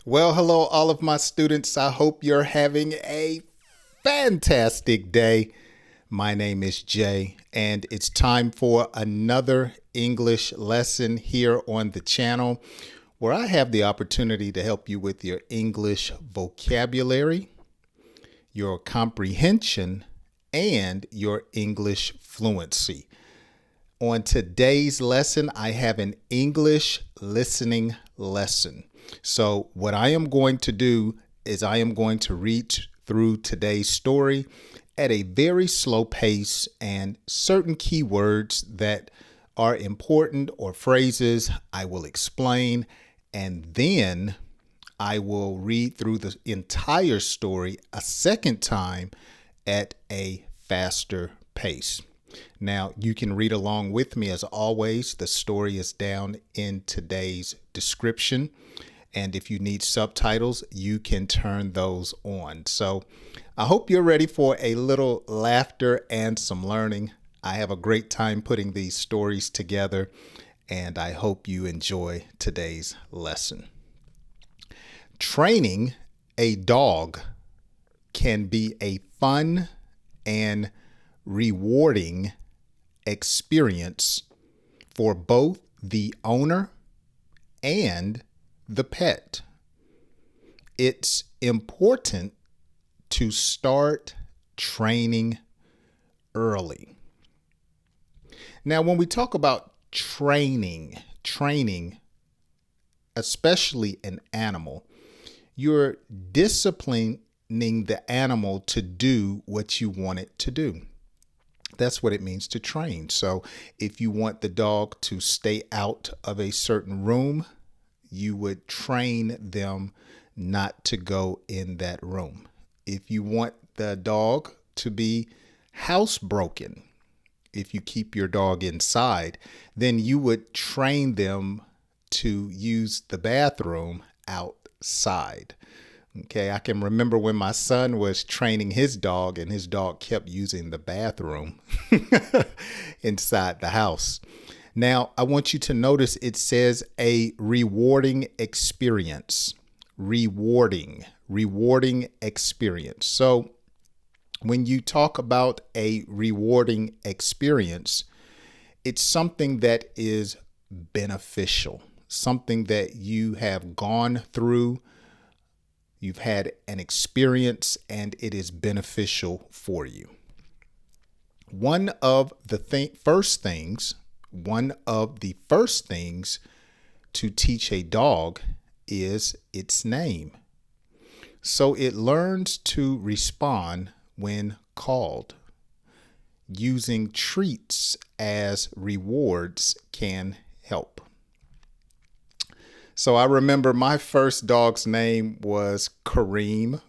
Well, hello, all of my students. I hope you're having a fantastic day. My name is Jay, and it's time for another English lesson here on the channel where I have the opportunity to help you with your English vocabulary, your comprehension, and your English fluency. On today's lesson, I have an English listening lesson. So what I am going to do is I am going to read through today's story at a very slow pace, and certain keywords that are important or phrases I will explain, and then I will read through the entire story a second time at a faster pace. Now, you can read along with me as always. The story is down in today's description. And if you need subtitles, you can turn those on. So I hope you're ready for a little laughter and some learning. I have a great time putting these stories together, and I hope you enjoy today's lesson. Training a dog can be a fun and rewarding experience for both the owner and the pet. It's important to start training early. Now, when we talk about training, especially an animal, you're disciplining the animal to do what you want it to do. That's what it means to train. So if you want the dog to stay out of a certain room, you would train them not to go in that room. If you want the dog to be housebroken, if you keep your dog inside, then you would train them to use the bathroom outside. Okay, I can remember when my son was training his dog and his dog kept using the bathroom inside the house. Now, I want you to notice it says a rewarding experience. Rewarding experience. So when you talk about a rewarding experience, it's something that is beneficial, something that you have gone through. You've had an experience and it is beneficial for you. One of the first things to teach a dog is its name. So it learns to respond when called. Using treats as rewards can help. So I remember my first dog's name was Kareem.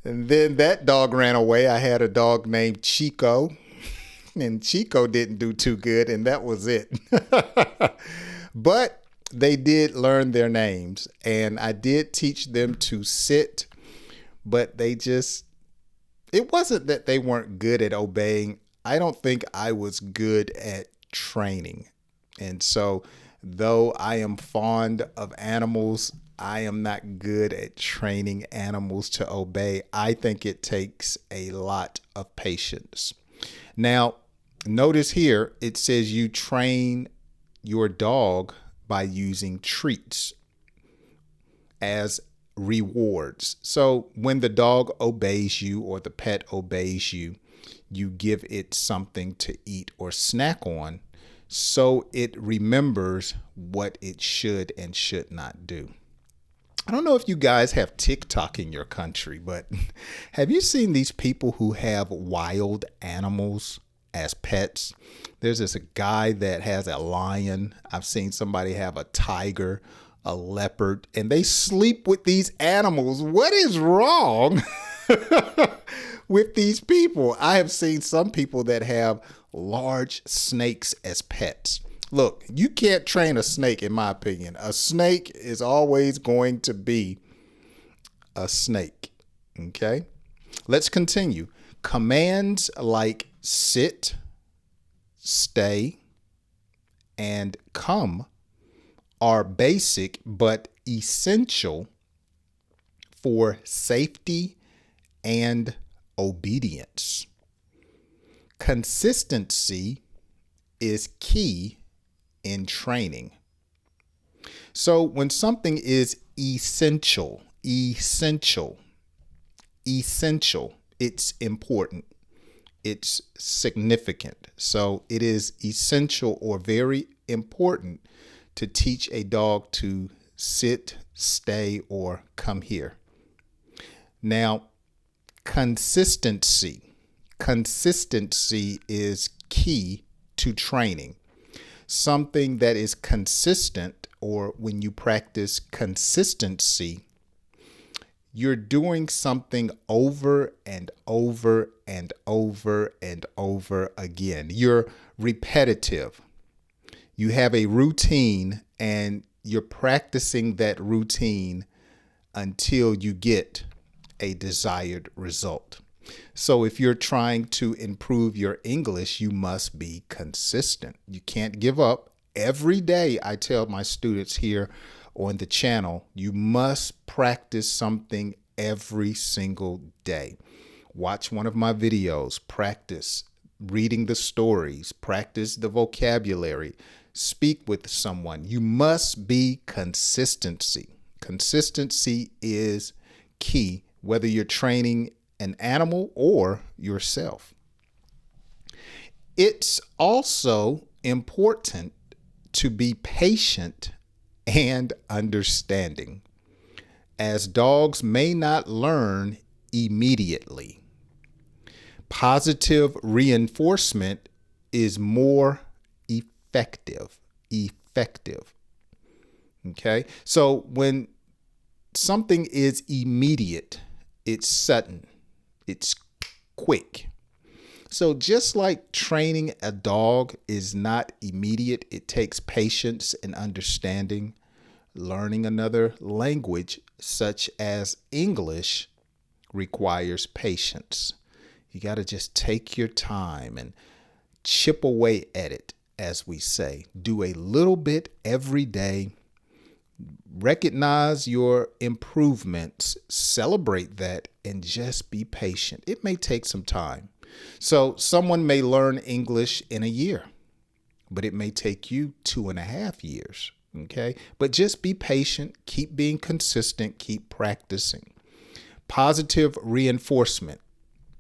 And then that dog ran away. I had a dog named Chico, and Chico didn't do too good, and that was it. But they did learn their names, and I did teach them to sit, but it wasn't that they weren't good at obeying. I don't think I was good at training. And so though I am fond of animals, I am not good at training animals to obey. I think it takes a lot of patience. Now, notice here, it says you train your dog by using treats as rewards. So when the dog obeys you or the pet obeys you, you give it something to eat or snack on, so it remembers what it should and should not do. I don't know if you guys have TikTok in your country, but have you seen these people who have wild animals as pets? There's this guy that has a lion. I've seen somebody have a tiger, a leopard, and they sleep with these animals. What is wrong with these people? I have seen some people that have large snakes as pets. Look, you can't train a snake, in my opinion. A snake is always going to be a snake. Okay, let's continue. Commands like sit, stay, and come are basic but essential for safety and obedience. Consistency is key in training. So when something is essential, it's important. It's significant. So it is essential or very important to teach a dog to sit, stay, or come here. Now, consistency is key to training. Something that is consistent, or when you practice consistency, you're doing something over and over and over and over again. You're repetitive. You have a routine and you're practicing that routine until you get a desired result. So if you're trying to improve your English, you must be consistent. You can't give up. Every day I tell my students here on the channel, you must practice something every single day. Watch one of my videos, practice reading the stories, practice the vocabulary, speak with someone. You must be consistency. Consistency is key, whether you're training an animal or yourself. It's also important to be patient and understanding, as dogs may not learn immediately. Positive reinforcement is more effective. Okay? So when something is immediate, it's sudden, it's quick. So just like training a dog is not immediate, it takes patience and understanding. Learning another language, such as English, requires patience. You got to just take your time and chip away at it, as we say. Do a little bit every day. Recognize your improvements, celebrate that, and just be patient. It may take some time. So someone may learn English in a year, but it may take you 2.5 years. Okay, but just be patient, keep being consistent, keep practicing. Positive reinforcement.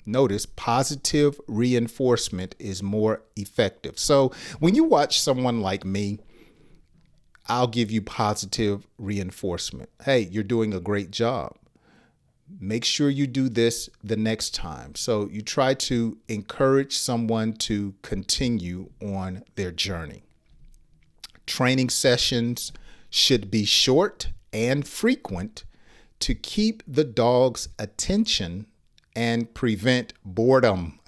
Notice positive reinforcement is more effective. So when you watch someone like me, I'll give you positive reinforcement. Hey, you're doing a great job. Make sure you do this the next time. So you try to encourage someone to continue on their journey. Training sessions should be short and frequent to keep the dog's attention and prevent boredom.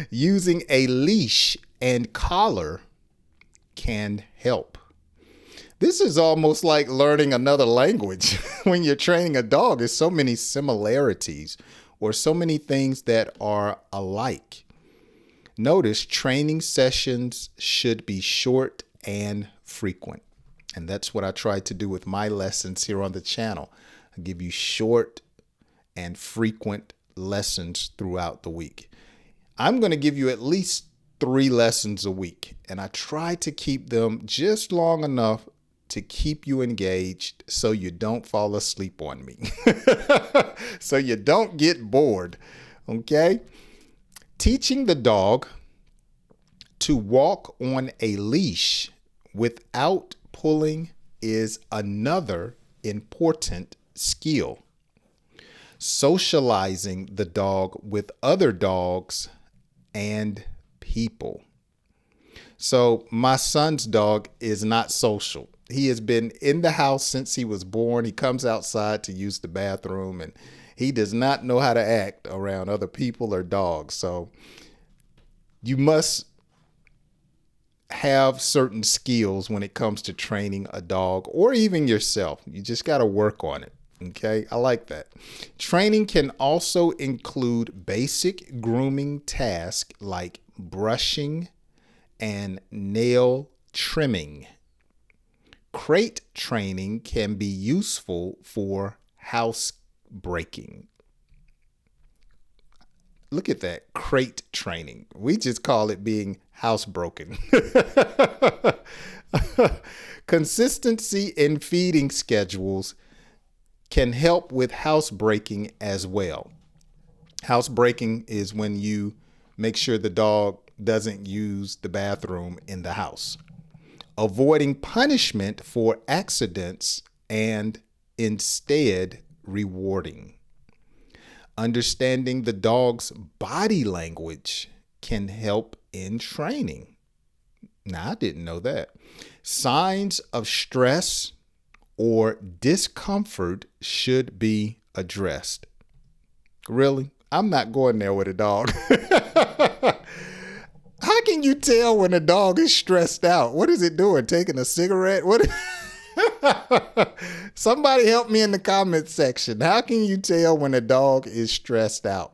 Using a leash and collar can help. This is almost like learning another language. When you're training a dog, there's so many similarities or so many things that are alike. Notice training sessions should be short and frequent. And that's what I try to do with my lessons here on the channel. I give you short and frequent lessons throughout the week. I'm going to give you at least 3 lessons a week, and I try to keep them just long enough to keep you engaged so you don't fall asleep on me, so you don't get bored, okay? Teaching the dog to walk on a leash without pulling is another important skill. Socializing the dog with other dogs and people. So my son's dog is not social. He has been in the house since he was born. He comes outside to use the bathroom, and he does not know how to act around other people or dogs. So you must have certain skills when it comes to training a dog or even yourself. You just got to work on it. Okay, I like that. Training can also include basic grooming tasks like brushing and nail trimming. Crate training can be useful for housebreaking. Look at that, crate training. We just call it being housebroken. Consistency in feeding schedules can help with housebreaking as well. Housebreaking is when you make sure the dog doesn't use the bathroom in the house. Avoiding punishment for accidents and instead rewarding. Understanding the dog's body language can help in training. Now, I didn't know that. Signs of stress or discomfort should be addressed. Really? I'm not going there with a dog. How can you tell when a dog is stressed out? What is it doing? Taking a cigarette? What? Somebody help me in the comment section. How can you tell when a dog is stressed out?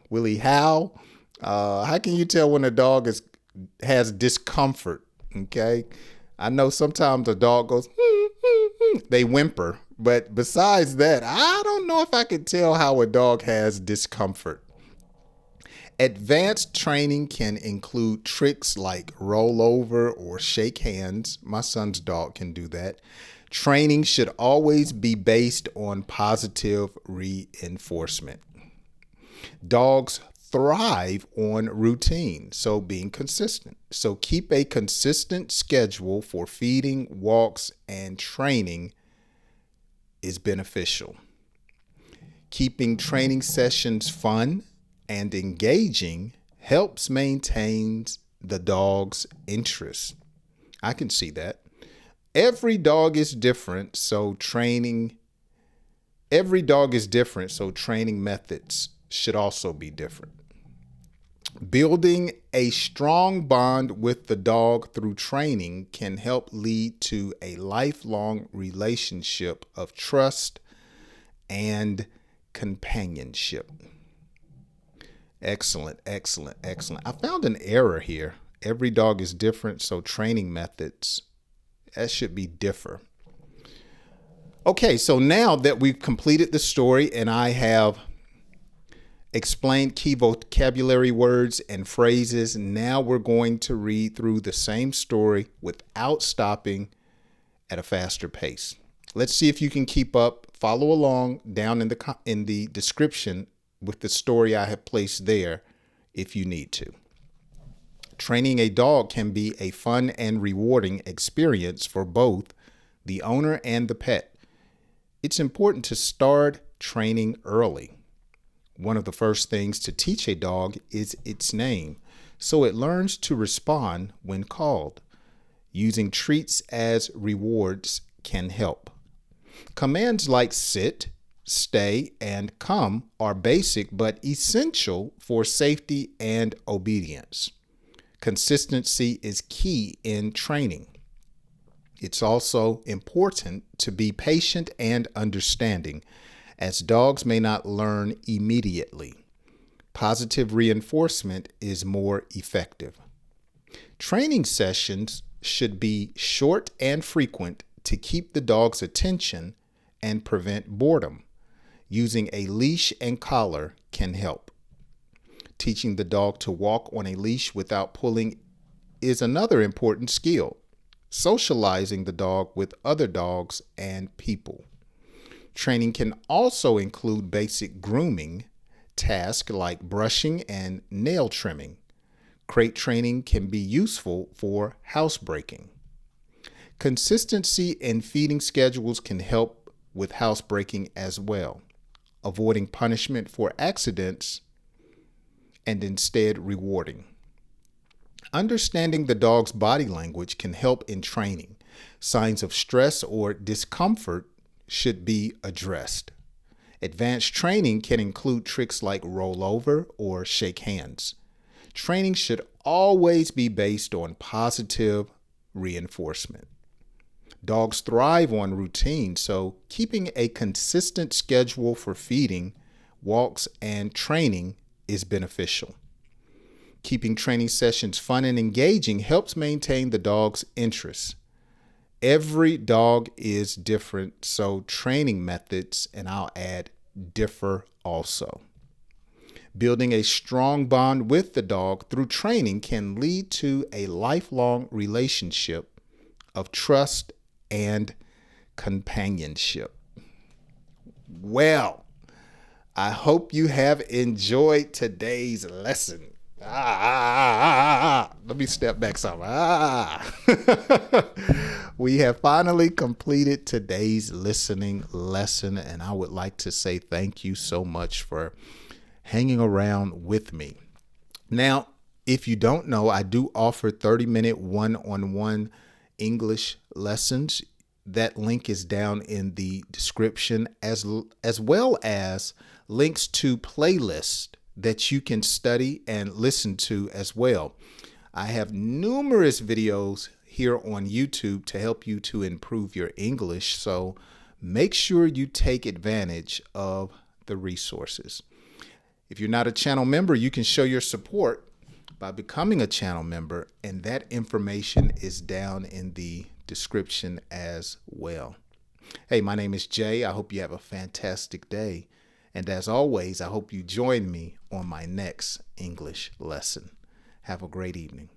Will he howl? How can you tell when a dog has discomfort? Okay. I know sometimes a dog goes, they whimper. But besides that, I don't know if I can tell how a dog has discomfort. Advanced training can include tricks like roll over or shake hands. My son's dog can do that. Training should always be based on positive reinforcement. Dogs thrive on routine, so being consistent. So keep a consistent schedule for feeding, walks, and training is beneficial. Keeping training sessions fun and engaging helps maintain the dog's interest. I can see that. Every dog is different, so training methods should also be different. Building a strong bond with the dog through training can help lead to a lifelong relationship of trust and companionship. Excellent, excellent, excellent. I found an error here. Every dog is different, so training methods, that should be differ. Okay, so now that we've completed the story and I have explained key vocabulary words and phrases, now we're going to read through the same story without stopping at a faster pace. Let's see if you can keep up. Follow along down in the description with the story I have placed there if you need to. Training a dog can be a fun and rewarding experience for both the owner and the pet. It's important to start training early. One of the first things to teach a dog is its name, so it learns to respond when called. Using treats as rewards can help. Commands like sit, stay, and come are basic but essential for safety and obedience. Consistency is key in training. It's also important to be patient and understanding, as dogs may not learn immediately. Positive reinforcement is more effective. Training sessions should be short and frequent to keep the dog's attention and prevent boredom. Using a leash and collar can help. Teaching the dog to walk on a leash without pulling is another important skill. Socializing the dog with other dogs and people. Training can also include basic grooming tasks like brushing and nail trimming. Crate training can be useful for housebreaking. Consistency in feeding schedules can help with housebreaking as well. Avoiding punishment for accidents and instead rewarding. Understanding the dog's body language can help in training. Signs of stress or discomfort should be addressed. Advanced training can include tricks like roll over or shake hands. Training should always be based on positive reinforcement. Dogs thrive on routine, so keeping a consistent schedule for feeding, walks, and training is beneficial. Keeping training sessions fun and engaging helps maintain the dog's interest. Every dog is different, so training methods, and I'll add, differ also. Building a strong bond with the dog through training can lead to a lifelong relationship of trust and companionship. Well, I hope you have enjoyed today's lesson. Let me step back some. We have finally completed today's listening lesson, and I would like to say thank you so much for hanging around with me. Now, if you don't know, I do offer 30-minute one-on-one English lessons. That link is down in the description, as well as links to playlists that you can study and listen to as well. I have numerous videos here on YouTube to help you to improve your English, so make sure you take advantage of the resources. If you're not a channel member, you can show your support by becoming a channel member, and that information is down in the description as well. Hey, my name is Jay. I hope you have a fantastic day. And as always, I hope you join me on my next English lesson. Have a great evening.